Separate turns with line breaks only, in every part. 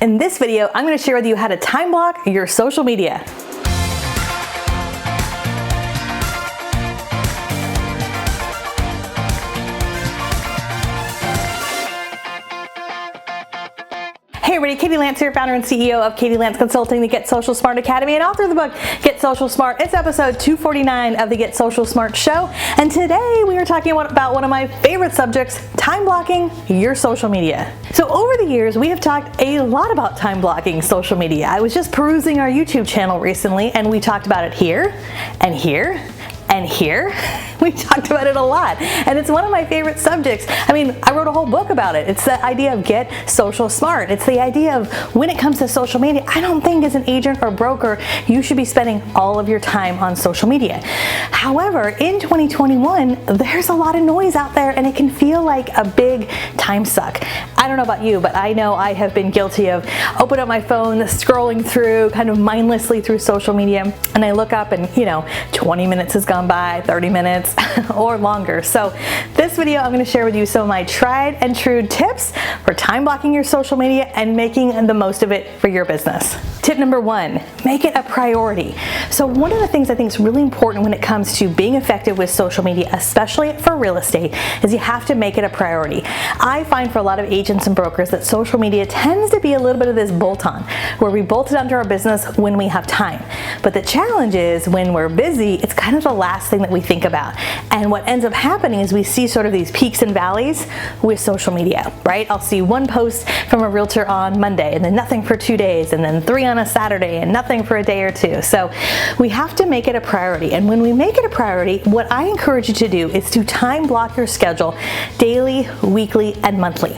In this video, I'm going to share with you how to time block your social media. Hey everybody, Katie Lance here, founder and CEO of Katie Lance Consulting, the Get Social Smart Academy, and author of the book, Get Social Smart. It's episode 249 of the Get Social Smart show, and today we are talking about one of my favorite subjects, time blocking your social media. So over the years, we have talked a lot about time blocking social media. I was just perusing our YouTube channel recently, and we talked about it here, and here, and here. We talked about it a lot, and it's one of my favorite subjects. I mean, I wrote a whole book about it. It's the idea of Get Social Smart. It's the idea of when it comes to social media, I don't think as an agent or broker, you should be spending all of your time on social media. However, in 2021, there's a lot of noise out there, and it can feel like a big time suck. I don't know about you, but I know I have been guilty of opening up my phone, scrolling through, kind of mindlessly through social media, and I look up and, 20 minutes has gone by, 30 minutes, or longer. So this video, I'm going to share with you some of my tried and true tips for time blocking your social media and making the most of it for your business. Tip number one, make it a priority. So one of the things I think is really important when it comes to being effective with social media, especially for real estate, is you have to make it a priority. I find for a lot of agents and brokers that social media tends to be a little bit of this bolt-on, where we bolt it onto our business when we have time. But the challenge is when we're busy, it's kind of the last thing that we think about. And what ends up happening is we see sort of these peaks and valleys with social media, right? I'll see one post from a realtor on Monday, and then nothing for 2 days, and then 3 on a Saturday, and nothing for a day or two. So we have to make it a priority. And when we make it a priority, what I encourage you to do is to time block your schedule daily, weekly, and monthly.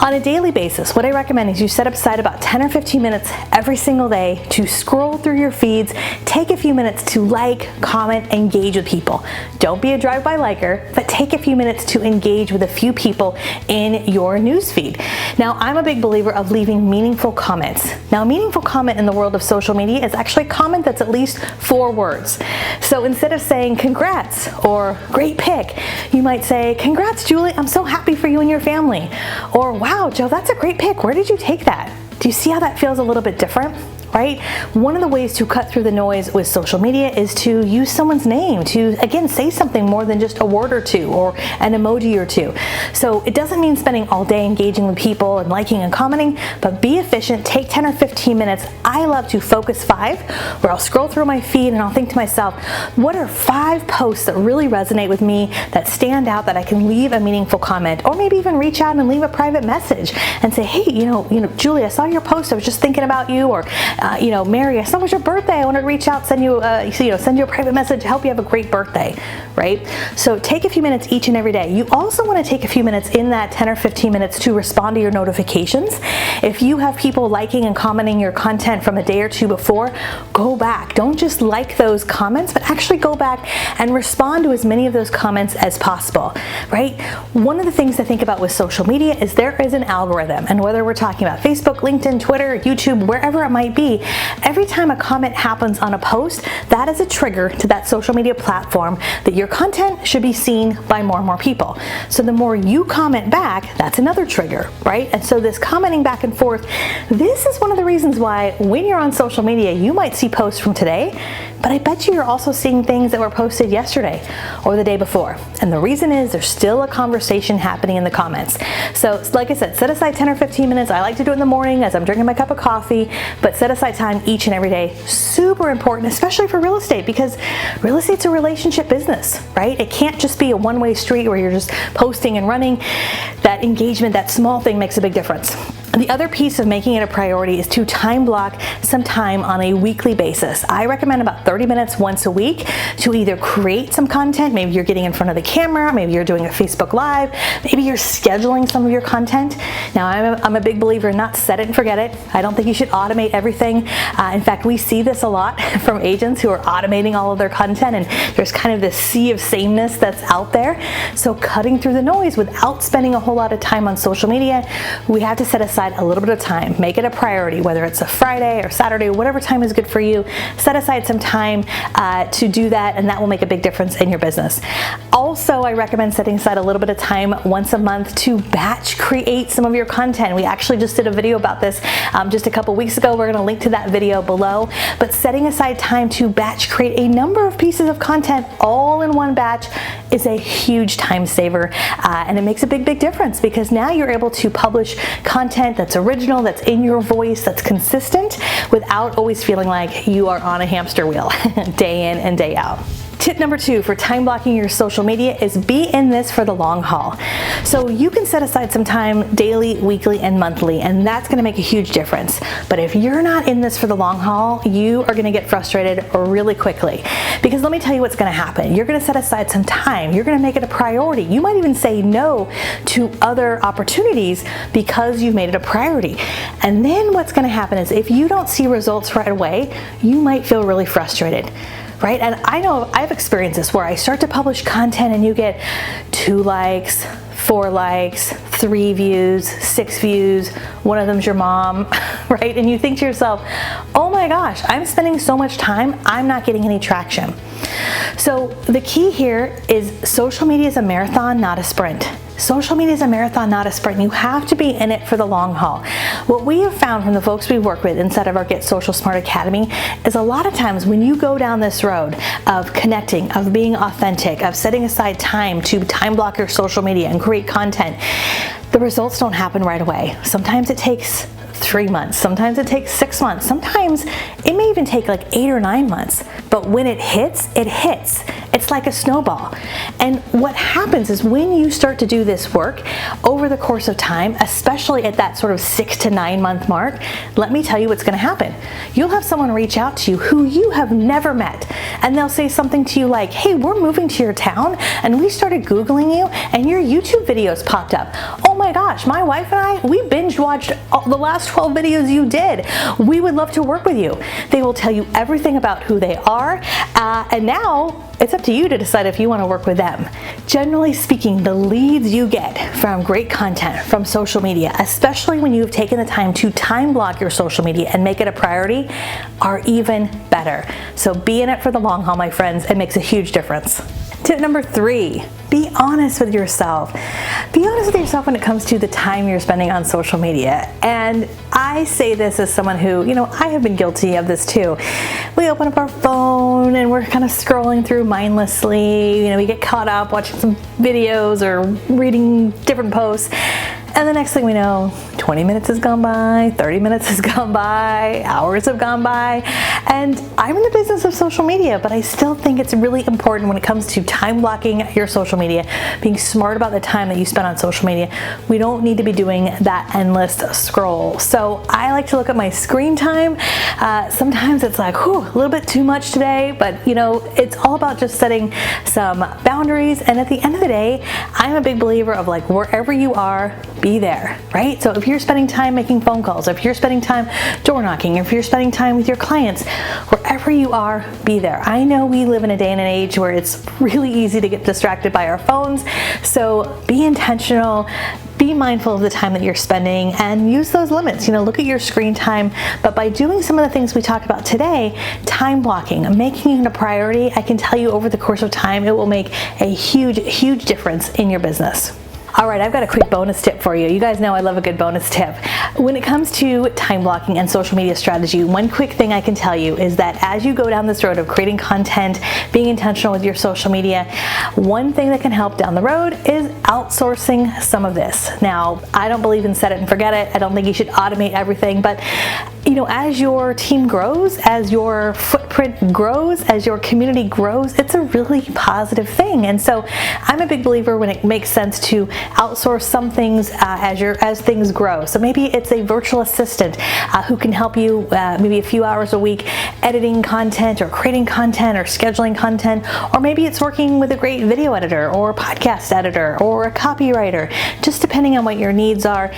On a daily basis, what I recommend is you set aside about 10 or 15 minutes every single day to scroll through your feeds, take a few minutes to like, comment, engage with people. Don't be a drive-by liker, but take a few minutes to engage with a few people in your newsfeed. Now, I'm a big believer of leaving meaningful comments. Now, a meaningful comment in the world of social media is actually a comment that's at least 4 words. So instead of saying congrats or great pick, you might say, congrats, Julie, I'm so happy for you and your family. Or wow, Joe, that's a great pick. Where did you take that? Do you see how that feels a little bit different? Right? One of the ways to cut through the noise with social media is to use someone's name to, again, say something more than just a word or two or an emoji or two. So it doesn't mean spending all day engaging with people and liking and commenting, but be efficient, take 10 or 15 minutes. I love to focus 5, where I'll scroll through my feed and I'll think to myself, what are 5 posts that really resonate with me, that stand out, that I can leave a meaningful comment, or maybe even reach out and leave a private message and say, hey, Julie, I saw your post. I was just thinking about you, or Mary, I saw it was your birthday. I want to reach out, send you a private message, help you have a great birthday, right? So take a few minutes each and every day. You also want to take a few minutes in that 10 or 15 minutes to respond to your notifications. If you have people liking and commenting your content from a day or 2 before, go back. Don't just like those comments, but actually go back and respond to as many of those comments as possible, right? One of the things I think about with social media is there is an algorithm, and whether we're talking about Facebook, LinkedIn, Twitter, YouTube, wherever it might be, every time a comment happens on a post, that is a trigger to that social media platform that your content should be seen by more and more people. So the more you comment back, that's another trigger, right? And so this commenting back and forth, this is one of the reasons why when you're on social media, you might see posts from today, but I bet you're also seeing things that were posted yesterday or the day before. And the reason is there's still a conversation happening in the comments. So like I said, set aside 10 or 15 minutes. I like to do it in the morning as I'm drinking my cup of coffee, but set aside time each and every day. Super important, especially for real estate, because real estate's a relationship business, right? It can't just be a one-way street where you're just posting and running. That engagement, that small thing makes a big difference. The other piece of making it a priority is to time block some time on a weekly basis. I recommend about 30 minutes once a week to either create some content. Maybe you're getting in front of the camera, maybe you're doing a Facebook Live, maybe you're scheduling some of your content. Now, I'm a big believer in not set it and forget it. I don't think you should automate everything. In fact, we see this a lot from agents who are automating all of their content, and there's kind of this sea of sameness that's out there. So cutting through the noise without spending a whole lot of time on social media, we have to set aside aside a little bit of time. Make it a priority, whether it's a Friday or Saturday, whatever time is good for you. Set aside some time to do that, and that will make a big difference in your business. Also, I recommend setting aside a little bit of time once a month to batch create some of your content. We actually just did a video about this just a couple weeks ago. We're going to link to that video below. But setting aside time to batch create a number of pieces of content all in one batch is a huge time saver, and it makes a big difference, because now you're able to publish content that's original, that's in your voice, that's consistent, without always feeling like you are on a hamster wheel day in and day out. Tip number 2 for time blocking your social media is be in this for the long haul. So you can set aside some time daily, weekly, and monthly, and that's going to make a huge difference. But if you're not in this for the long haul, you are going to get frustrated really quickly. Because let me tell you what's going to happen. You're going to set aside some time. You're going to make it a priority. You might even say no to other opportunities because you've made it a priority. And then what's going to happen is if you don't see results right away, you might feel really frustrated. Right? And I know I've experienced this where I start to publish content and you get 2 likes, 4 likes, 3 views, 6 views, one of them's your mom, right? And you think to yourself, oh my gosh, I'm spending so much time, I'm not getting any traction. So the key here is social media is a marathon, not a sprint. Social media is a marathon, not a sprint. You have to be in it for the long haul. What we have found from the folks we work with inside of our Get Social Smart Academy is a lot of times when you go down this road of connecting, of being authentic, of setting aside time to time block your social media and create content, the results don't happen right away. Sometimes it takes 3 months, sometimes it takes 6 months, sometimes it may even take like 8 or 9 months. But when it hits, it hits. It's like a snowball. And what happens is when you start to do this work over the course of time, especially at that sort of 6 to 9 month mark, let me tell you what's going to happen. You'll have someone reach out to you who you have never met, and they'll say something to you like, hey, we're moving to your town and we started Googling you and your YouTube videos popped up. Oh my gosh, my wife and I, we binge watched the last 12 videos you did. We would love to work with you. They will tell you everything about who they are, and now it's up to you to decide if you want to work with them. Generally speaking, the leads you get from great content from social media, especially when you've taken the time to time block your social media and make it a priority, are even better. So be in it for the long haul, my friends. It makes a huge difference. Tip number 3, be honest with yourself. Be honest with yourself when it comes to the time you're spending on social media. And I say this as someone who, I have been guilty of this too. We open up our phone and we're kind of scrolling through mindlessly. We get caught up watching some videos or reading different posts. And the next thing we know, 20 minutes has gone by, 30 minutes has gone by, hours have gone by. And I'm in the business of social media, but I still think it's really important when it comes to time blocking your social media, being smart about the time that you spend on social media. We don't need to be doing that endless scroll. So I like to look at my screen time. Sometimes it's like, whew, a little bit too much today, but it's all about just setting some boundaries. And at the end of the day, I'm a big believer of like, wherever you are, be there, right? So if you're spending time making phone calls, if you're spending time door knocking, if you're spending time with your clients, wherever you are, be there. I know we live in a day and an age where it's really easy to get distracted by our phones, so be intentional. Be mindful of the time that you're spending and use those limits. Look at your screen time. But by doing some of the things we talked about today, time blocking, making it a priority, I can tell you over the course of time, it will make a huge difference in your business. All right, I've got a quick bonus tip for you. You guys know I love a good bonus tip. When it comes to time blocking and social media strategy, one quick thing I can tell you is that as you go down this road of creating content, being intentional with your social media, one thing that can help down the road is outsourcing some of this. Now, I don't believe in set it and forget it. I don't think you should automate everything, but as your team grows, as your footprint grows, as your community grows, it's a really positive thing. And so I'm a big believer when it makes sense to outsource some things as things grow. So maybe it's a virtual assistant who can help you maybe a few hours a week editing content or creating content or scheduling content, or maybe it's working with a great video editor or podcast editor or a copywriter, just depending on what your needs are.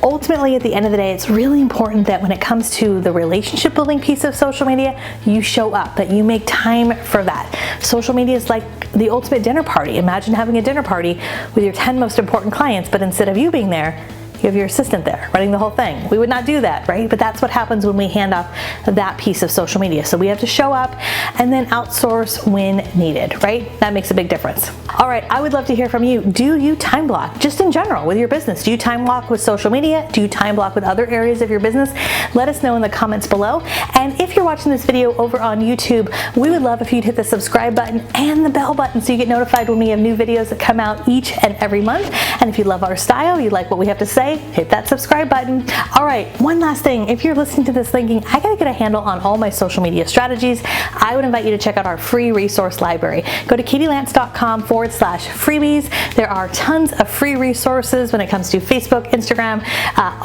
Ultimately, at the end of the day, it's really important that when it comes to the relationship building piece of social media, you show up, that you make time for that. Social media is like the ultimate dinner party. Imagine having a dinner party with your 10 most important clients, but instead of you being there, You have your assistant there running the whole thing. We would not do that, right? But that's what happens when we hand off that piece of social media. So we have to show up and then outsource when needed, right? That makes a big difference. All right, I would love to hear from you. Do you time block just in general with your business? Do you time block with social media? Do you time block with other areas of your business? Let us know in the comments below. And if you're watching this video over on YouTube, we would love if you'd hit the subscribe button and the bell button so you get notified when we have new videos that come out each and every month. And if you love our style, you like what we have to say, hit that subscribe button. All right, one last thing. If you're listening to this thinking, I gotta get a handle on all my social media strategies, I would invite you to check out our free resource library. Go to katielance.com/freebies. There are tons of free resources when it comes to Facebook, Instagram,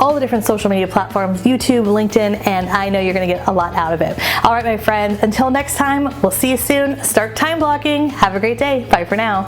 all the different social media platforms, YouTube, LinkedIn, and I know you're gonna get a lot out of it. All right, my friends, until next time, we'll see you soon. Start time blocking. Have a great day. Bye for now.